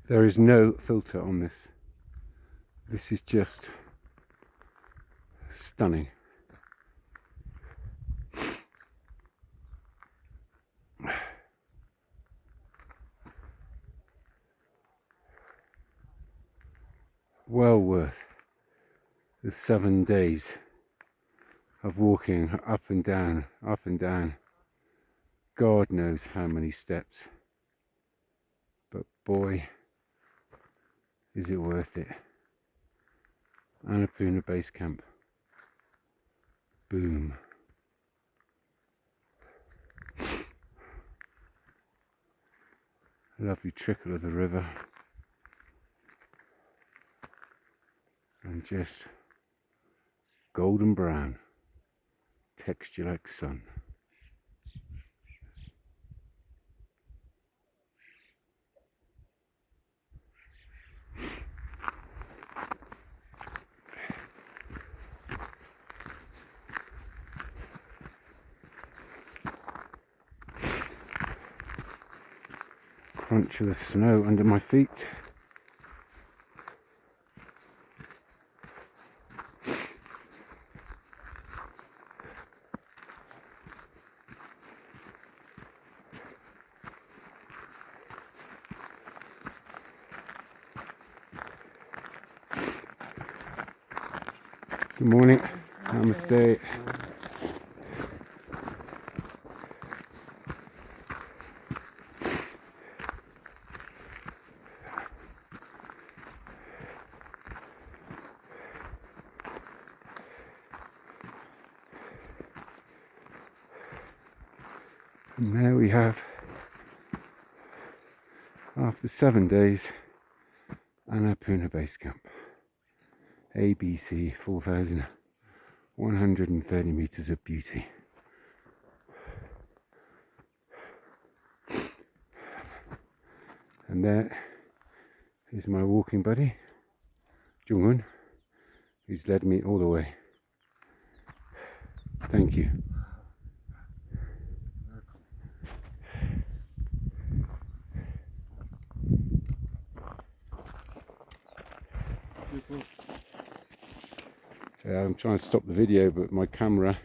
There is no filter on this. This is just stunning. Well worth the 7 days of walking up and down, up and down. God knows how many steps. But boy, is it worth it. Annapurna Base Camp. Boom. A lovely trickle of the river. And just golden brown. Texture like sun. Crunch of the snow under my feet. Good morning. Namaste. And there we have, after 7 days, Annapurna Base Camp. ABC, 4,130 meters of beauty. And there is my walking buddy, Jung-un, who's led me all the way. Thank you. So I'm trying to stop the video, but my camera